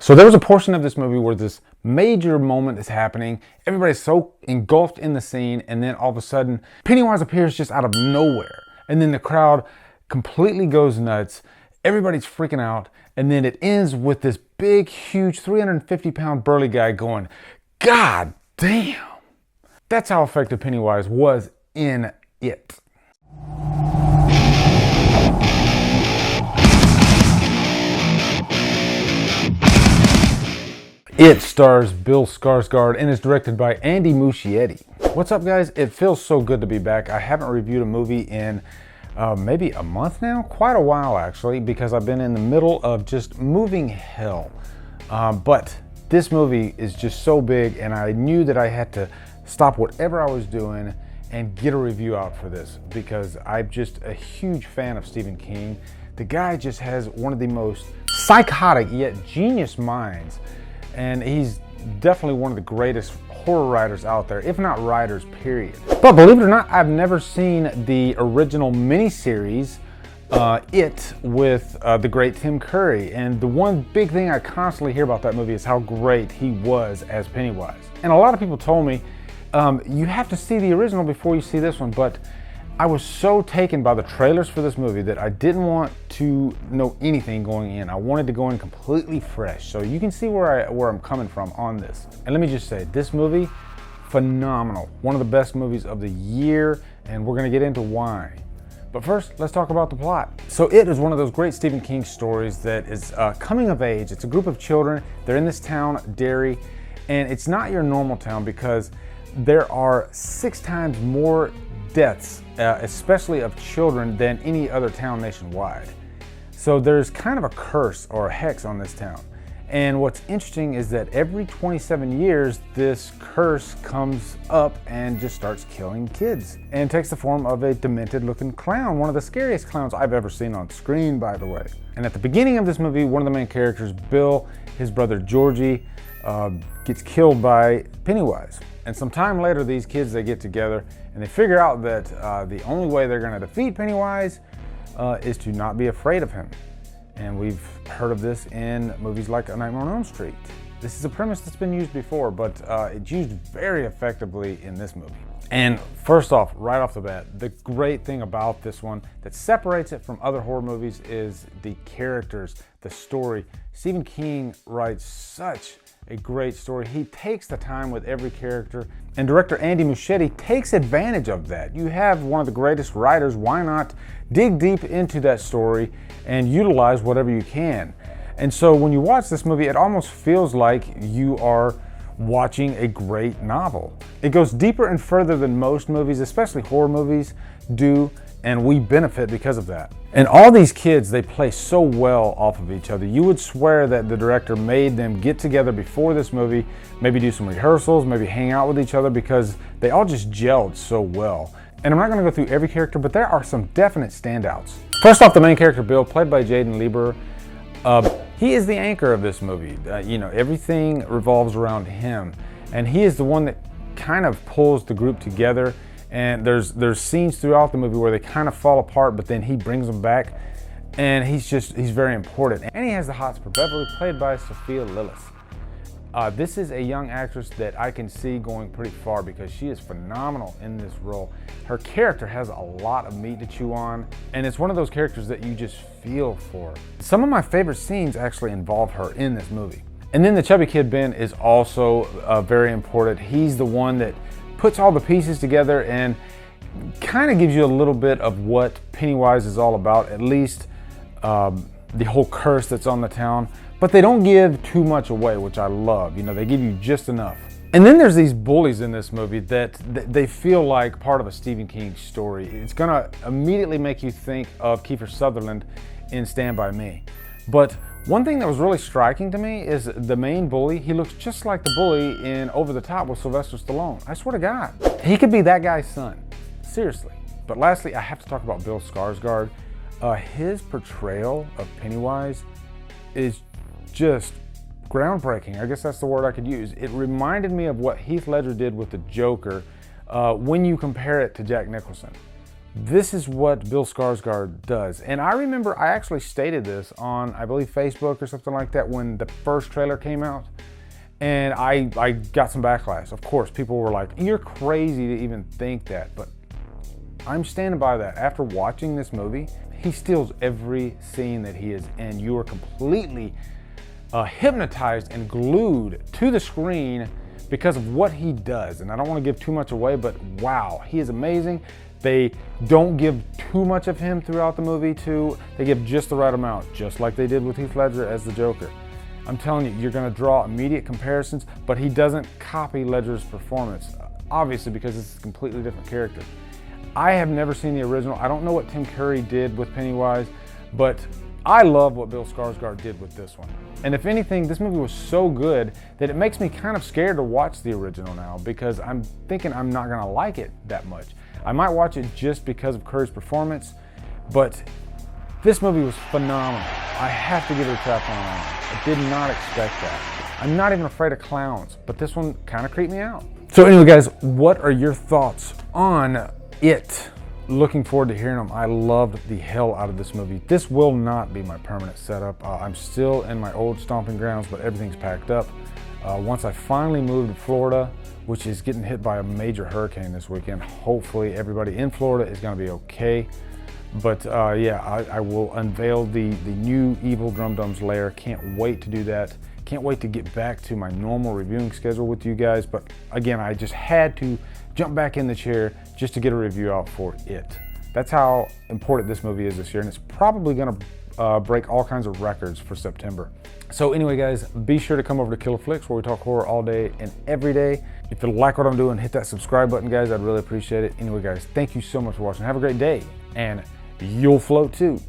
So there was a portion of this movie where this major moment is happening. Everybody's so engulfed in the scene, and then all of a sudden, Pennywise appears just out of nowhere. And then the crowd completely goes nuts. Everybody's freaking out. And then it ends with this big, huge 350-pound burly guy going, "God damn." That's how effective Pennywise was in It. It stars Bill Skarsgaard and is directed by Andy Muschietti. What's up, guys? It feels so good to be back. I haven't reviewed a movie in maybe a month now, quite a while actually, because I've been in the middle of just moving hell. But this movie is just so big, and I knew that I had to stop whatever I was doing and get a review out for this, because I'm just a huge fan of Stephen King. The guy just has one of the most psychotic yet genius minds. And he's definitely one of the greatest horror writers out there, if not writers, period. But believe it or not, I've never seen the original miniseries, It, with the great Tim Curry. And the one big thing I constantly hear about that movie is how great he was as Pennywise. And a lot of people told me, you have to see the original before you see this one, but I was so taken by the trailers for this movie that I didn't want to know anything going in. I wanted to go in completely fresh. So you can see where I'm coming from on this. And let me just say, this movie, phenomenal. One of the best movies of the year, and we're gonna get into why. But first, let's talk about the plot. So It is one of those great Stephen King stories that is coming of age. It's a group of children. They're in this town, Derry, and it's not your normal town because there are 6 times more deaths, especially of children, than any other town nationwide. So there's kind of a curse or a hex on this town. And what's interesting is that every 27 years, this curse comes up and just starts killing kids, and takes the form of a demented looking clown, one of the scariest clowns I've ever seen on screen, by the way. And at the beginning of this movie, one of the main characters, Bill, his brother Georgie, gets killed by Pennywise. And some time later, these kids, they get together and they figure out that the only way they're going to defeat Pennywise is to not be afraid of him. And we've heard of this in movies like A Nightmare on Elm Street. This is a premise that's been used before, but it's used very effectively in this movie. And first off, right off the bat, the great thing about this one that separates it from other horror movies is the characters, the story. Stephen King writes such a great story. He takes the time with every character, and director Andy Muschietti takes advantage of that. You have one of the greatest writers, why not dig deep into that story and utilize whatever you can? And so when you watch this movie, it almost feels like you are watching a great novel. It goes deeper and further than most movies, especially horror movies, do, and we benefit because of that. And all these kids, they play so well off of each other. You would swear that the director made them get together before this movie, maybe do some rehearsals, maybe hang out with each other, because they all just gelled so well. And I'm not gonna go through every character, but there are some definite standouts. First off, the main character, Bill, played by Jaden Lieber. He is the anchor of this movie. You know, everything revolves around him. And he is the one that kind of pulls the group together. And there's scenes throughout the movie where they kind of fall apart, but then he brings them back, and he's very important. And he has the hots for Beverly, played by Sophia Lillis. This is a young actress that I can see going pretty far because she is phenomenal in this role. Her character has a lot of meat to chew on, and it's one of those characters that you just feel for. Some of my favorite scenes actually involve her in this movie. And then the chubby kid, Ben, is also very important. He's the one that puts all the pieces together and kind of gives you a little bit of what Pennywise is all about, at least the whole curse that's on the town. But they don't give too much away, which I love. You know, they give you just enough. And then there's these bullies in this movie that they feel like part of a Stephen King story. It's gonna immediately make you think of Kiefer Sutherland in Stand By Me. But one thing that was really striking to me is the main bully. He looks just like the bully in Over the Top with Sylvester Stallone. I swear to God, he could be that guy's son. Seriously. But lastly, I have to talk about Bill Skarsgård. His portrayal of Pennywise is just groundbreaking. I guess that's the word I could use. It reminded me of what Heath Ledger did with the Joker when you compare it to Jack Nicholson. This is what Bill Skarsgard does. And I remember I actually stated this on, I believe, Facebook or something like that when the first trailer came out. And I got some backlash. Of course, people were like, you're crazy to even think that. But I'm standing by that. After watching this movie, he steals every scene that he is in. You are completely hypnotized and glued to the screen because of what he does. And I don't want to give too much away, but wow, he is amazing. They don't give too much of him throughout the movie too. They give just the right amount, just like they did with Heath Ledger as the Joker. I'm telling you, you're gonna draw immediate comparisons, but he doesn't copy Ledger's performance, obviously because it's a completely different character. I have never seen the original. I don't know what Tim Curry did with Pennywise, but I love what Bill Skarsgård did with this one. And if anything, this movie was so good that it makes me kind of scared to watch the original now because I'm thinking I'm not gonna like it that much. I might watch it just because of Curry's performance, but this movie was phenomenal. I have to give it a tap on that. I did not expect that. I'm not even afraid of clowns, but this one kind of creeped me out. So anyway, guys, what are your thoughts on it? Looking forward to hearing them. I loved the hell out of this movie. This will not be my permanent setup. I'm still in my old stomping grounds, but everything's packed up. Once I finally move to Florida, which is getting hit by a major hurricane this weekend, hopefully everybody in Florida is going to be okay. But yeah, I will unveil the new evil Drumdums lair. Can't wait to do that. Can't wait to get back to my normal reviewing schedule with you guys. But again, I just had to jump back in the chair just to get a review out for it. That's how important this movie is this year, and it's probably going to break all kinds of records for September. So anyway, guys, be sure to come over to Killer Flicks where we talk horror all day and every day. If you like what I'm doing, hit that subscribe button, guys. I'd really appreciate it. Anyway, guys, thank you so much for watching. Have a great day, and you'll float too.